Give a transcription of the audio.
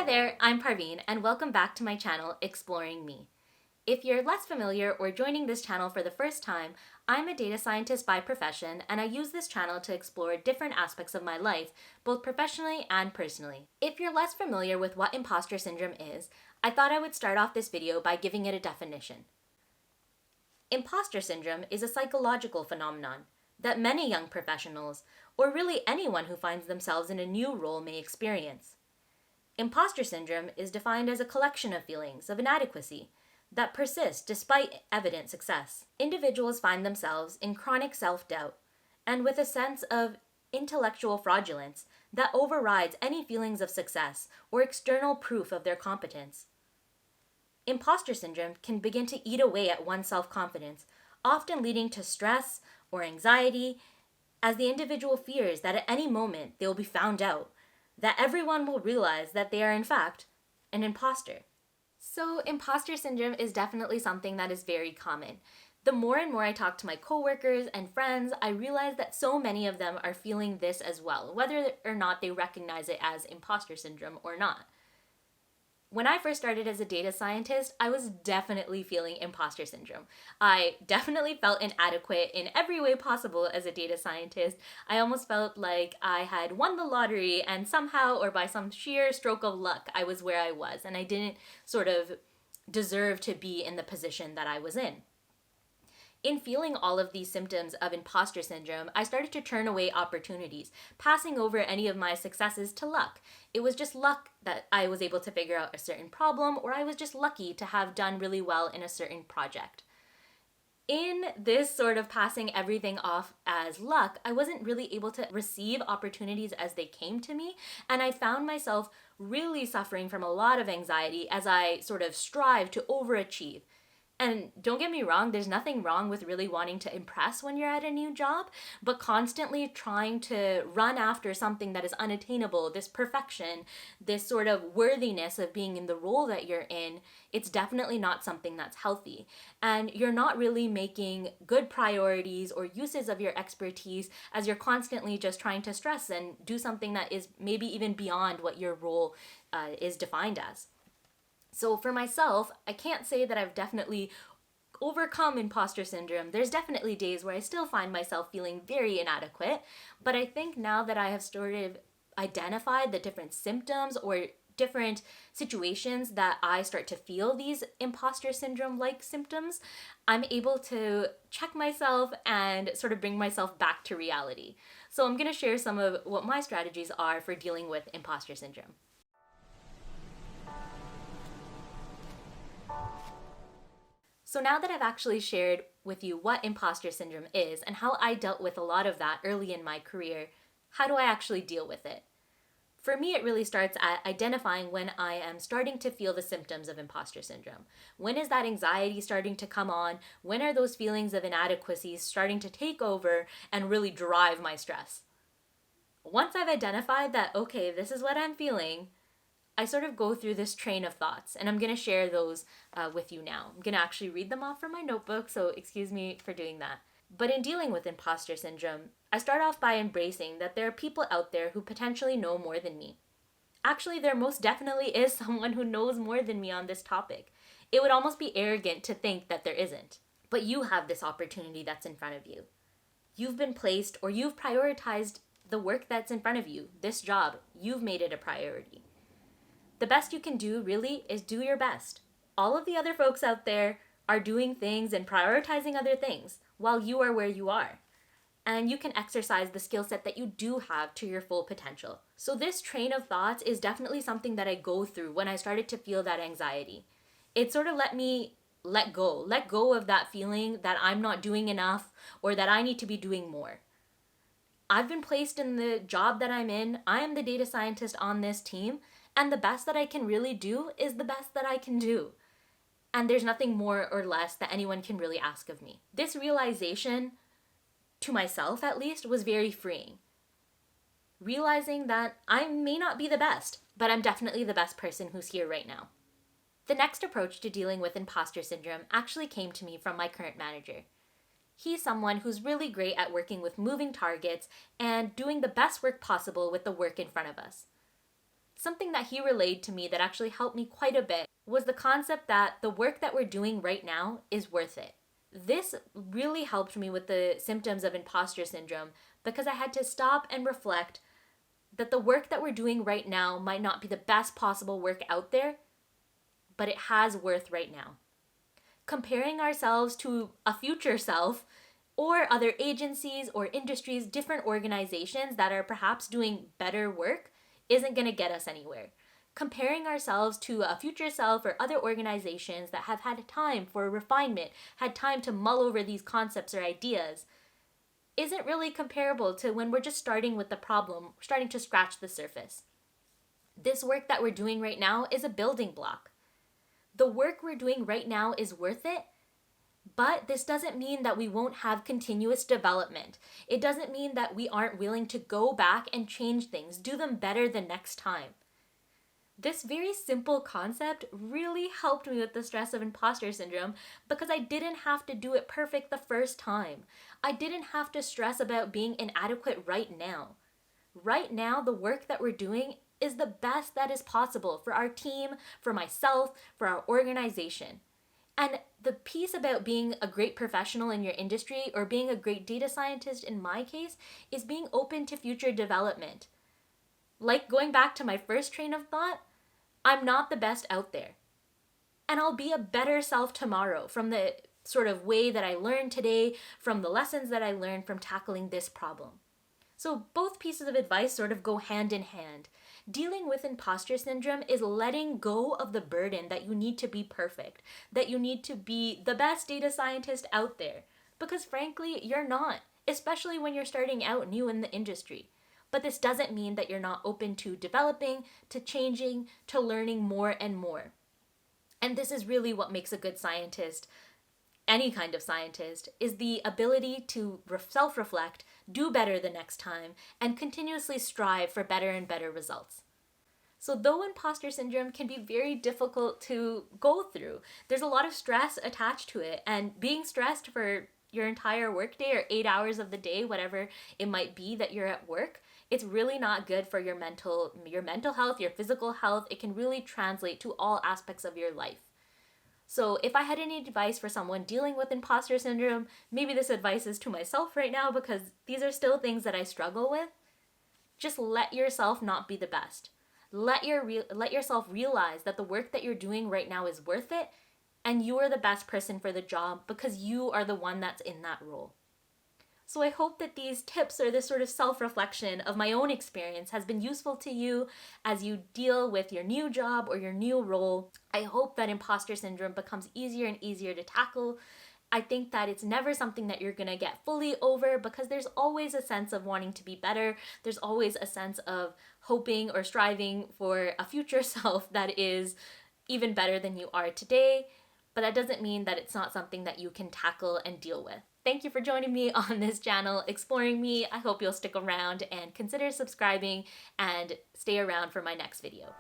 Hi there, I'm Parveen, and welcome back to my channel, Exploring Me. If you're less familiar or joining this channel for the first time, I'm a data scientist by profession, and I use this channel to explore different aspects of my life, both professionally and personally. If you're less familiar with what imposter syndrome is, I thought I would start off this video by giving it a definition. Imposter syndrome is a psychological phenomenon that many young professionals, or really anyone who finds themselves in a new role, may experience. Imposter syndrome is defined as a collection of feelings of inadequacy that persist despite evident success. Individuals find themselves in chronic self-doubt and with a sense of intellectual fraudulence that overrides any feelings of success or external proof of their competence. Imposter syndrome can begin to eat away at one's self-confidence, often leading to stress or anxiety as the individual fears that at any moment they will be found out, that everyone will realize that they are in fact an imposter. So imposter syndrome is definitely something that is very common. The more and more I talk to my coworkers and friends, I realize that so many of them are feeling this as well, whether or not they recognize it as imposter syndrome or not. When I first started as a data scientist, I was definitely feeling imposter syndrome. I definitely felt inadequate in every way possible as a data scientist. I almost felt like I had won the lottery and somehow, or by some sheer stroke of luck, I was where I was and I didn't sort of deserve to be in the position that I was in. In feeling all of these symptoms of imposter syndrome, I started to turn away opportunities, passing over any of my successes to luck. It was just luck that I was able to figure out a certain problem, or I was just lucky to have done really well in a certain project. In this sort of passing everything off as luck, I wasn't really able to receive opportunities as they came to me, and I found myself really suffering from a lot of anxiety as I sort of strive to overachieve. And don't get me wrong, there's nothing wrong with really wanting to impress when you're at a new job, but constantly trying to run after something that is unattainable, this perfection, this sort of worthiness of being in the role that you're in, it's definitely not something that's healthy. And you're not really making good priorities or uses of your expertise as you're constantly just trying to stress and do something that is maybe even beyond what your role is defined as. So for myself, I can't say that I've definitely overcome imposter syndrome. There's definitely days where I still find myself feeling very inadequate, but I think now that I have sort of identified the different symptoms or different situations that I start to feel these imposter syndrome-like symptoms, I'm able to check myself and sort of bring myself back to reality. So I'm going to share some of what my strategies are for dealing with imposter syndrome. So now that I've actually shared with you what imposter syndrome is and how I dealt with a lot of that early in my career, how do I actually deal with it? For me, it really starts at identifying when I am starting to feel the symptoms of imposter syndrome. When is that anxiety starting to come on? When are those feelings of inadequacy starting to take over and really drive my stress? Once I've identified that, okay, this is what I'm feeling, I sort of go through this train of thoughts, and I'm going to share those with you now. I'm going to actually read them off from my notebook, so excuse me for doing that. But in dealing with imposter syndrome, I start off by embracing that there are people out there who potentially know more than me. Actually, there most definitely is someone who knows more than me on this topic. It would almost be arrogant to think that there isn't. But you have this opportunity that's in front of you. You've been placed, or you've prioritized the work that's in front of you, this job. You've made it a priority. The best you can do, really, is do your best. All of the other folks out there are doing things and prioritizing other things while you are where you are. And you can exercise the skill set that you do have to your full potential. So this train of thoughts is definitely something that I go through when I started to feel that anxiety. It sort of let me let go of that feeling that I'm not doing enough or that I need to be doing more. I've been placed in the job that I'm in. I am the data scientist on this team. And the best that I can really do is the best that I can do. And there's nothing more or less that anyone can really ask of me. This realization, to myself at least, was very freeing. Realizing that I may not be the best, but I'm definitely the best person who's here right now. The next approach to dealing with imposter syndrome actually came to me from my current manager. He's someone who's really great at working with moving targets and doing the best work possible with the work in front of us. something that he relayed to me that actually helped me quite a bit was the concept that the work that we're doing right now is worth it. This really helped me with the symptoms of imposter syndrome because I had to stop and reflect that the work that we're doing right now might not be the best possible work out there, but it has worth right now. Comparing ourselves to a future self or other agencies or industries, different organizations that are perhaps doing better work isn't going to get us anywhere. Comparing ourselves to a future self or other organizations that have had time for refinement, had time to mull over these concepts or ideas, isn't really comparable to when we're just starting with the problem, starting to scratch the surface. This work that we're doing right now is a building block. The work we're doing right now is worth it, but this doesn't mean that we won't have continuous development. It doesn't mean that we aren't willing to go back and change things, do them better the next time. This very simple concept really helped me with the stress of imposter syndrome because I didn't have to do it perfect the first time. I didn't have to stress about being inadequate right now. Right now, the work that we're doing is the best that is possible for our team, for myself, for our organization. And the piece about being a great professional in your industry or being a great data scientist in my case is being open to future development. Like going back to my first train of thought, I'm not the best out there. And I'll be a better self tomorrow from the sort of way that I learned today, from the lessons that I learned from tackling this problem. So both pieces of advice sort of go hand in hand. Dealing with imposter syndrome is letting go of the burden that you need to be perfect, that you need to be the best data scientist out there. Because frankly, you're not, especially when you're starting out new in the industry. But this doesn't mean that you're not open to developing, to changing, to learning more and more. And this is really what makes a good scientist, any kind of scientist, is the ability to self-reflect, do better the next time, and continuously strive for better and better results. So though imposter syndrome can be very difficult to go through, there's a lot of stress attached to it, and being stressed for your entire workday or 8 hours of the day, whatever it might be that you're at work, it's really not good for your mental health, your physical health. It can really translate to all aspects of your life. So if I had any advice for someone dealing with imposter syndrome, maybe this advice is to myself right now because these are still things that I struggle with. Just let yourself not be the best. Let yourself realize that the work that you're doing right now is worth it, and you are the best person for the job because you are the one that's in that role. So I hope that these tips or this sort of self-reflection of my own experience has been useful to you as you deal with your new job or your new role. I hope that imposter syndrome becomes easier and easier to tackle. I think that it's never something that you're gonna get fully over because there's always a sense of wanting to be better. There's always a sense of hoping or striving for a future self that is even better than you are today. But that doesn't mean that it's not something that you can tackle and deal with. Thank you for joining me on this channel, Exploring Me. I hope you'll stick around and consider subscribing and stay around for my next video.